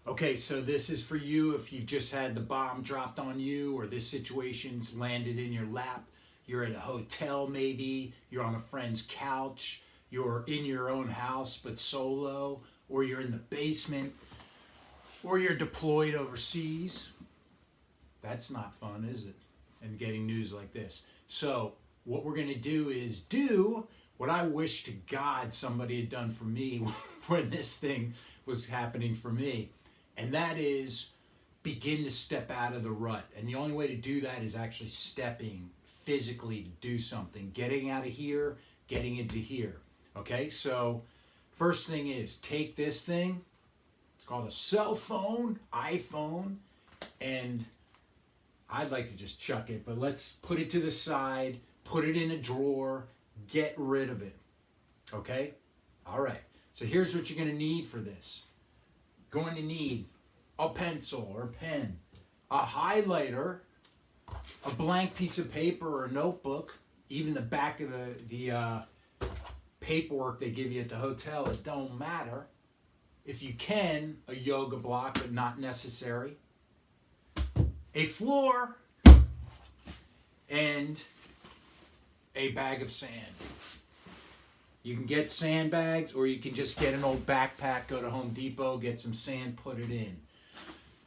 Okay, so this is for you if you've just had the bomb dropped on you or this situation's landed in your lap. You're at a hotel maybe, you're on a friend's couch, you're in your own house but solo, or you're in the basement, or you're deployed overseas. That's not fun, is it? And getting news like this. So, what we're going to do is do what I wish to God somebody had done for me when this thing was happening for me. And that is begin to step out of the rut. And the only way to do that is actually stepping physically to do something. Getting out of here, getting into here. Okay, so first thing is take this thing. It's called a cell phone, iPhone. And I'd like to just chuck it, but let's put it to the side, put it in a drawer, get rid of it. Okay? All right. So here's what you're going to need for this. Going to need a pencil or pen, a highlighter, a blank piece of paper or a notebook, even the back of the paperwork they give you at the hotel, it don't matter. If you can, a yoga block, but not necessary. A floor, and a bag of sand. You can get sandbags, or you can just get an old backpack, go to Home Depot, get some sand, put it in.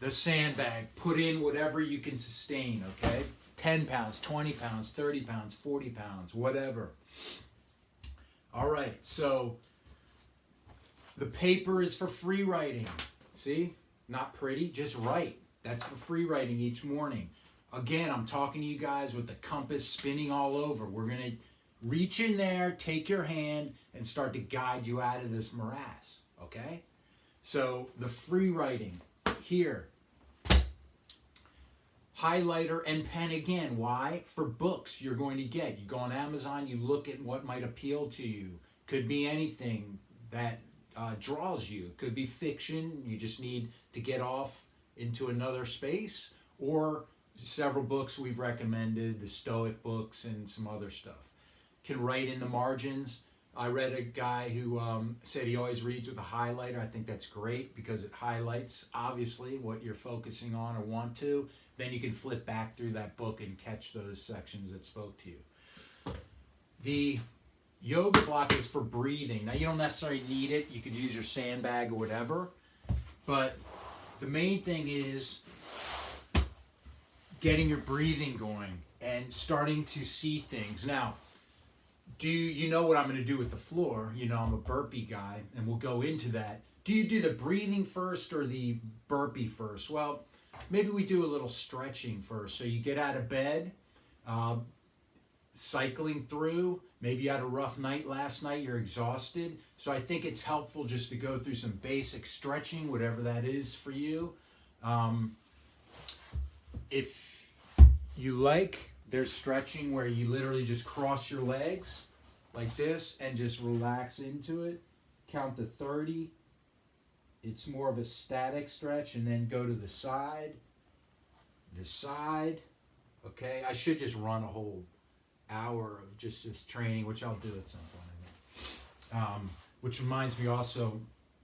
The sandbag, put in whatever you can sustain, okay? 10 pounds, 20 pounds, 30 pounds, 40 pounds, whatever. All right, so the paper is for free writing. See? Not pretty, just write. That's for free writing each morning. Again, I'm talking to you guys with the compass spinning all over. We're going to reach in there, take your hand, and start to guide you out of this morass, okay? So the free writing here. Highlighter and pen again. Why? For books you're going to get. You go on Amazon, you look at what might appeal to you. Could be anything that draws you. Could be fiction. You just need to get off into another space. Or several books we've recommended, the Stoic books and some other stuff. Can write in the margins. I read a guy who said he always reads with a highlighter. I think that's great because it highlights, obviously, what you're focusing on or want to. Then you can flip back through that book and catch those sections that spoke to you. The yoga block is for breathing. Now, you don't necessarily need it. You could use your sandbag or whatever. But the main thing is getting your breathing going and starting to see things. Now, do you know what I'm going to do with the floor? You know, I'm a burpee guy, and we'll go into that. Do you do the breathing first or the burpee first? Well, maybe we do a little stretching first. So you get out of bed, cycling through. Maybe you had a rough night last night, you're exhausted. So I think it's helpful just to go through some basic stretching, whatever that is for you. If you like, there's stretching where you literally just cross your legs like this and just relax into it. Count to 30. It's more of a static stretch, and then go to the side. Okay, I should just run a whole hour of just this training, which I'll do at some point. Which reminds me also,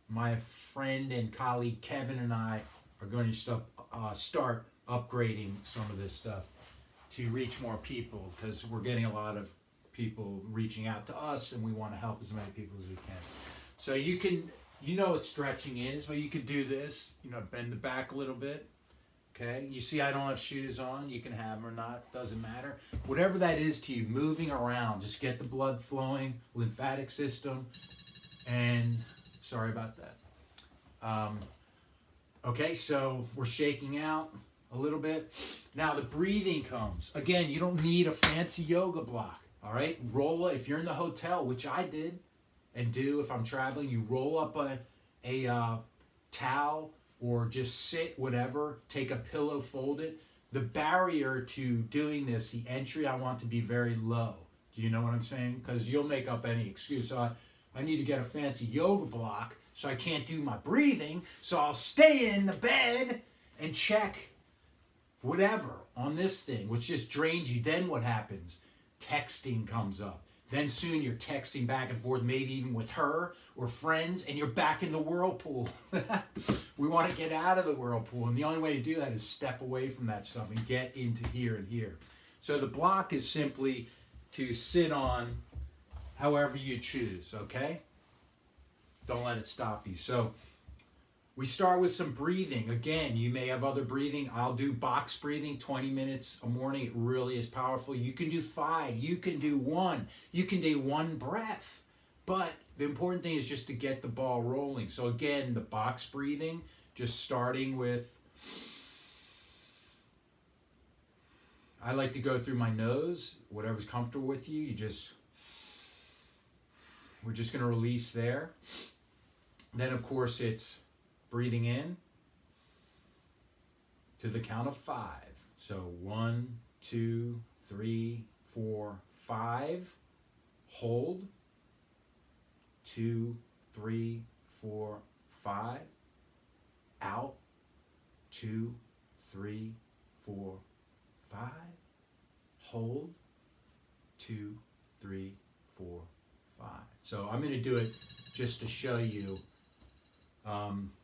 my friend and colleague Kevin and I are going to start upgrading some of this stuff to reach more people, because we're getting a lot of people reaching out to us, and we want to help as many people as we can. So you know what stretching is, but you could do this, bend the back a little bit. Okay, you see I don't have shoes on. You can have them or not, doesn't matter. Whatever that is to you, moving around, just get the blood flowing, lymphatic system, and sorry about that. Okay, so we're shaking out a little bit. Now the breathing comes. Again, you don't need a fancy yoga block, all right? If you're in the hotel, which I did and do if I'm traveling, you roll up a towel, or just sit, whatever, take a pillow, fold it. The barrier to doing this, the entry, I want to be very low. Do you know what I'm saying? Because you'll make up any excuse. So I need to get a fancy yoga block, so I can't do my breathing, so I'll stay in the bed and check whatever on this thing, which just drains you. Then what happens? Texting comes up. Then soon you're texting back and forth, maybe even with her or friends, and you're back in the whirlpool. We want to get out of the whirlpool, and the only way to do that is step away from that stuff and get into here and here. So the block is simply to sit on however you choose, okay? Don't let it stop you. So we start with some breathing. Again, you may have other breathing. I'll do box breathing, 20 minutes a morning. It really is powerful. You can do 5. You can do 1. You can do 1 breath. But the important thing is just to get the ball rolling. So again, the box breathing, just starting with, I like to go through my nose, whatever's comfortable with you. We're just going to release there. Then, of course, it's breathing in to the count of 5. So 1, 2, 3, 4, 5. Hold. 2, 3, 4, 5. Out. 2, 3, 4, 5. Hold. 2, 3, 4, 5. So I'm going to do it just to show you.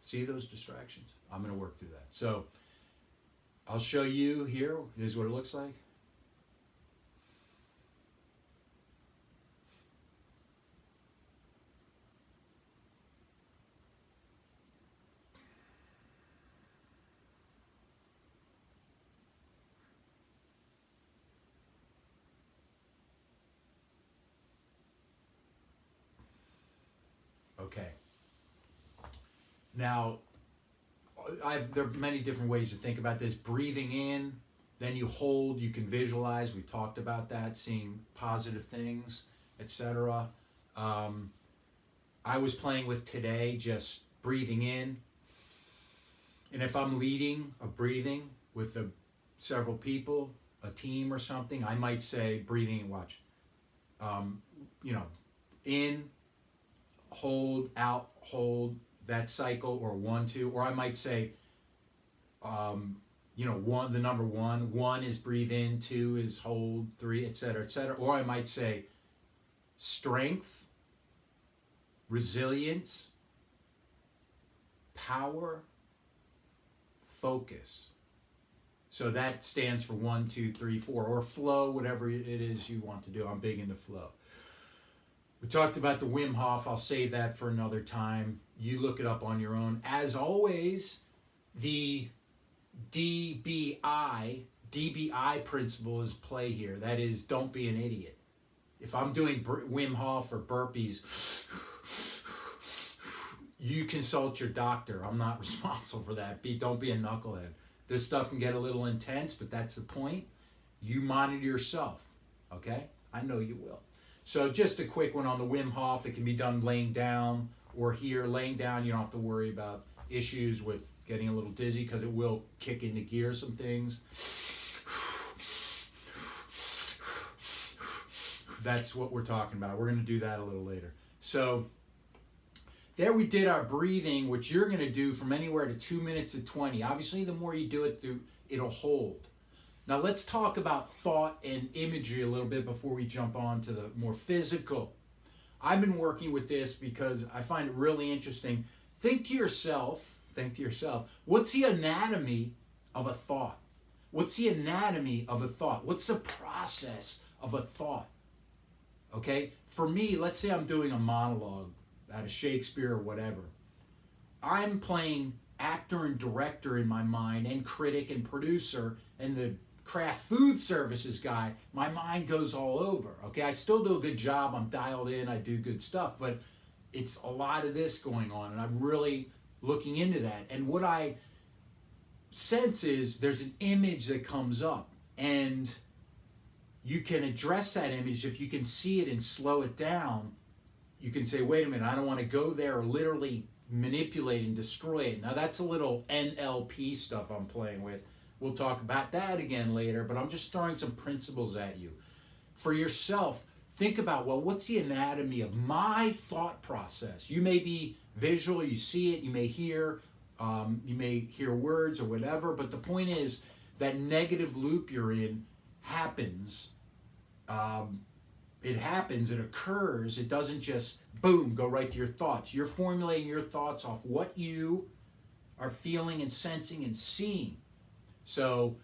See those distractions? I'm going to work through that. So I'll show you here. Here's what it looks like. Okay. Now, there are many different ways to think about this. Breathing in, then you hold, you can visualize. We talked about that, seeing positive things, etc. I was playing with today, just breathing in. And if I'm leading a breathing with several people, a team or something, I might say breathing in, watch. In, hold, out, hold, that cycle, or 1, 2, or I might say, the number 1. 1 is breathe in, 2 is hold, 3, etc., etc. Or I might say strength, resilience, power, focus. So that stands for 1, 2, 3, 4, or flow, whatever it is you want to do. I'm big into flow. We talked about the Wim Hof. I'll save that for another time. You look it up on your own. As always, the DBI principle is play here. That is, don't be an idiot. If I'm doing Wim Hof or burpees, you consult your doctor. I'm not responsible for that. Don't be a knucklehead. This stuff can get a little intense, but that's the point. You monitor yourself, okay? I know you will. So just a quick one on the Wim Hof. It can be done laying down or here. Laying down, you don't have to worry about issues with getting a little dizzy because it will kick into gear some things. That's what we're talking about. We're going to do that a little later. So there we did our breathing, which you're going to do from anywhere to 2 minutes to 20. Obviously, the more you do it, it'll hold. Now let's talk about thought and imagery a little bit before we jump on to the more physical. I've been working with this because I find it really interesting. Think to yourself, what's the anatomy of a thought? What's the anatomy of a thought? What's the process of a thought? Okay, for me, let's say I'm doing a monologue out of Shakespeare or whatever. I'm playing actor and director in my mind, and critic and producer, and the craft food services guy. My mind goes all over. Okay, I still do a good job. I'm dialed in. I do good stuff, but it's a lot of this going on, and I'm really looking into that. And what I sense is there's an image that comes up, and you can address that image. If you can see it and slow it down, you can say, wait a minute, I don't want to go there, or literally manipulate and destroy it. Now that's a little NLP stuff I'm playing with. We'll talk about that again later, but I'm just throwing some principles at you. For yourself, think about, well, what's the anatomy of my thought process? You may be visual, you see it, you may hear words or whatever, but the point is that negative loop you're in happens it happens, it occurs. It doesn't just, boom, go right to your thoughts. You're formulating your thoughts off what you are feeling and sensing and seeing. So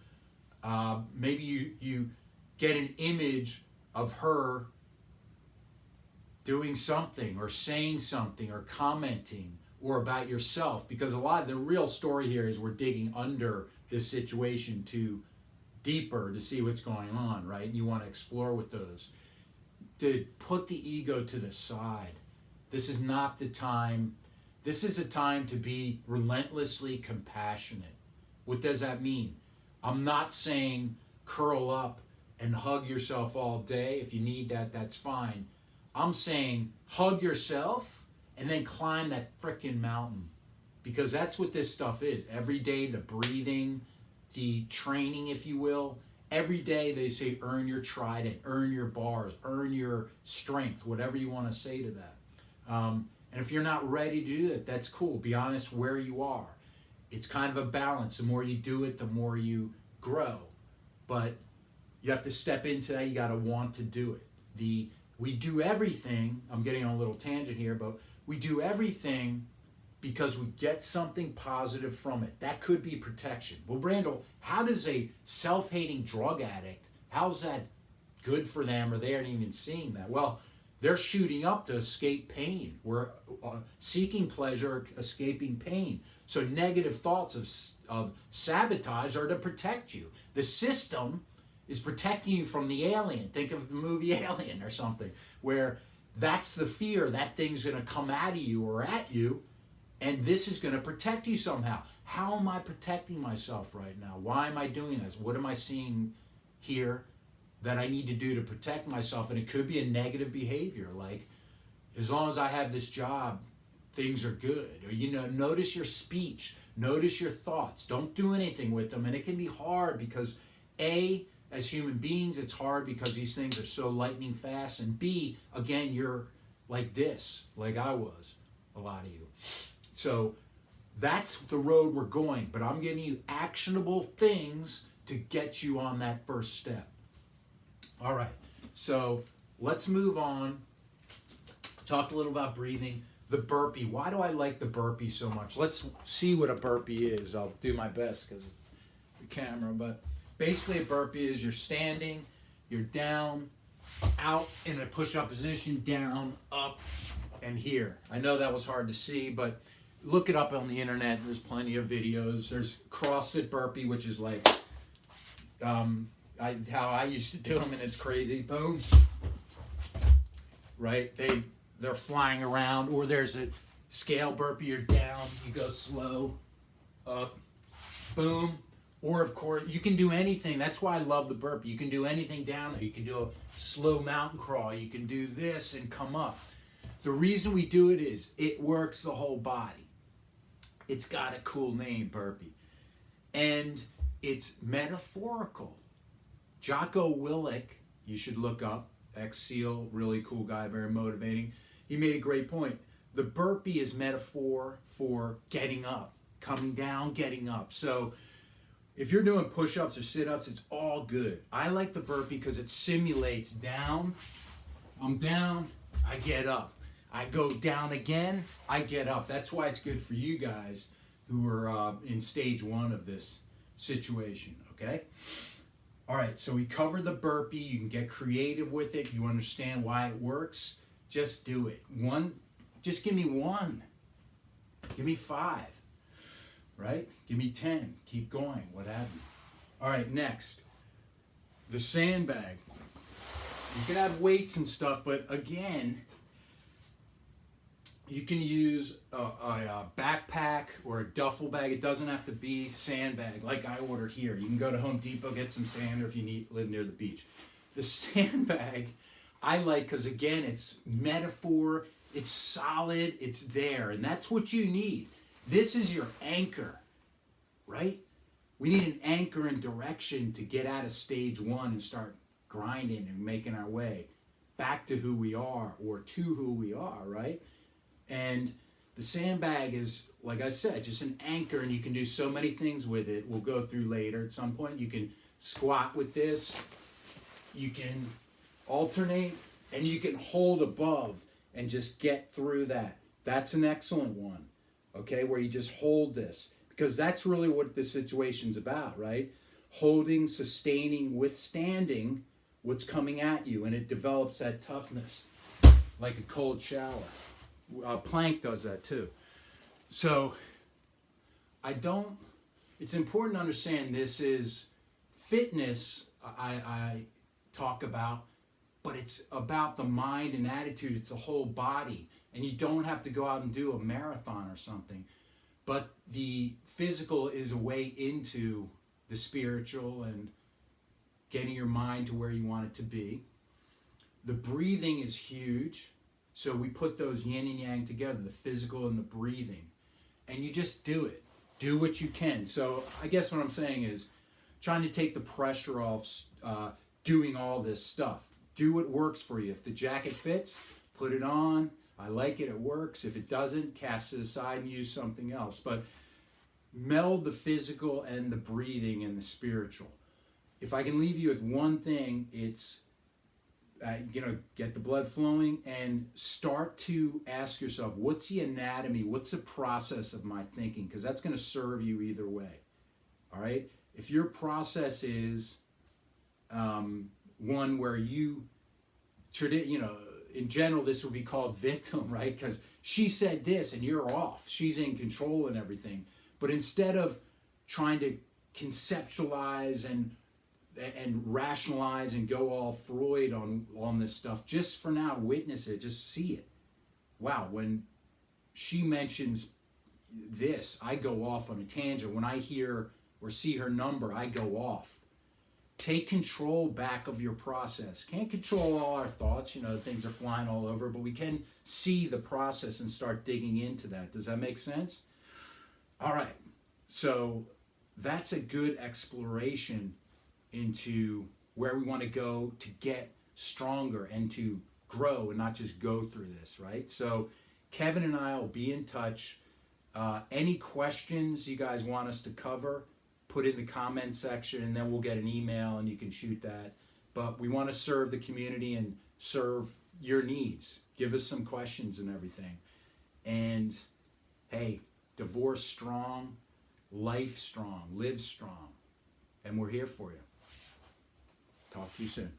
maybe you get an image of her doing something or saying something or commenting or about yourself, because a lot of the real story here is we're digging under this situation to deeper to see what's going on, right? And you want to explore with those. To put the ego to the side. This is not the time. This is a time to be relentlessly compassionate. What does that mean? I'm not saying curl up and hug yourself all day. If you need that, that's fine. I'm saying hug yourself and then climb that frickin' mountain. Because that's what this stuff is. Every day, the breathing, the training, if you will. Every day they say earn your trident, earn your bars, earn your strength, whatever you want to say to that. And if you're not ready to do that, that's cool. Be honest where you are. It's kind of a balance. The more you do it, the more you grow. But you have to step into that. You got to want to do it. We do everything. I'm getting on a little tangent here, but we do everything because we get something positive from it. That could be protection. Well, Randall, how does a self-hating drug addict, how's that good for them, or they aren't even seeing that? Well, they're shooting up to escape pain. We're seeking pleasure, escaping pain. So negative thoughts of sabotage are to protect you. The system is protecting you from the alien. Think of the movie Alien or something, where that's the fear. That thing's going to come out of you or at you, and this is going to protect you somehow. How am I protecting myself right now? Why am I doing this? What am I seeing here that I need to do to protect myself? And it could be a negative behavior, like, as long as I have this job, things are good. Or, notice your speech, notice your thoughts. Don't do anything with them. And it can be hard because, A, as human beings, it's hard because these things are so lightning fast. And B, again, you're like this, like I was, a lot of you. So that's the road we're going. But I'm giving you actionable things to get you on that first step. All right, so let's move on. Talk a little about breathing. The burpee. Why do I like the burpee so much? Let's see what a burpee is. I'll do my best because of the camera. But basically a burpee is you're standing, you're down, out in a push-up position, down, up, and here. I know that was hard to see, but look it up on the internet. There's plenty of videos. There's CrossFit burpee, which is like how I used to do them, and it's crazy. Boom. Right? They're flying around. Or there's a scale burpee. You're down. You go slow. Up. Boom. Or, of course, you can do anything. That's why I love the burpee. You can do anything down there. You can do a slow mountain crawl. You can do this and come up. The reason we do it is it works the whole body. It's got a cool name, burpee. And it's metaphorical. Jocko Willink, you should look up, ex-SEAL, really cool guy, very motivating. He made a great point. The burpee is metaphor for getting up, coming down, getting up. So if you're doing push-ups or sit-ups, it's all good. I like the burpee because it simulates down. I'm down, I get up. I go down again, I get up. That's why it's good for you guys who are in stage 1 of this situation, okay? All right, so we covered the burpee. You can get creative with it. You understand why it works. Just do it. Just give me 1. Give me 5, right? Give me 10. Keep going, what have you. All right, next, the sandbag. You can have weights and stuff, but again, you can use a backpack or a duffel bag. It doesn't have to be sandbag like I ordered here. You can go to Home Depot, get some sand, or if you live near the beach. The sandbag I like because, again, it's metaphor, it's solid, it's there, and that's what you need. This is your anchor, right? We need an anchor and direction to get out of stage 1 and start grinding and making our way back to who we are, or to who we are, right? And the sandbag is, like I said, just an anchor, and you can do so many things with it. We'll go through later at some point. You can squat with this. You can alternate. and you can hold above and just get through that. That's an excellent one, okay, where you just hold this, because that's really what the situation's about, right? Holding, sustaining, withstanding what's coming at you, and it develops that toughness like a cold shower. Plank does that too. So it's important to understand this is fitness. I talk about, but it's about the mind and attitude. It's the whole body, and you don't have to go out and do a marathon or something, but the physical is a way into the spiritual and getting your mind to where you want it to be. The breathing is huge, so we put those yin and yang together, the physical and the breathing, and you just do it. Do what you can. So I guess what I'm saying is trying to take the pressure off doing all this stuff. Do what works for you. If the jacket fits, put it on. I like it, it works. If it doesn't, cast it aside and use something else. But meld the physical and the breathing and the spiritual. If I can leave you with one thing, it's get the blood flowing and start to ask yourself, what's the anatomy, what's the process of my thinking? Because that's going to serve you either way. All right? If your process is one where in general, this would be called victim, right? Because she said this and you're off. She's in control and everything. But instead of trying to conceptualize and rationalize and go all Freud on this stuff, just for now, witness it, just see it. Wow, when she mentions this, I go off on a tangent. When I hear or see her number, I go off. Take control back of your process. Can't control all our thoughts, things are flying all over, but we can see the process and start digging into that. Does that make sense? All right, so that's a good exploration into where we want to go to get stronger and to grow and not just go through this, right? So Kevin and I will be in touch. Any questions you guys want us to cover, put in the comment section, and then we'll get an email and you can shoot that. But we want to serve the community and serve your needs. Give us some questions and everything. And hey, divorce strong, life strong, live strong. And we're here for you. Talk to you soon.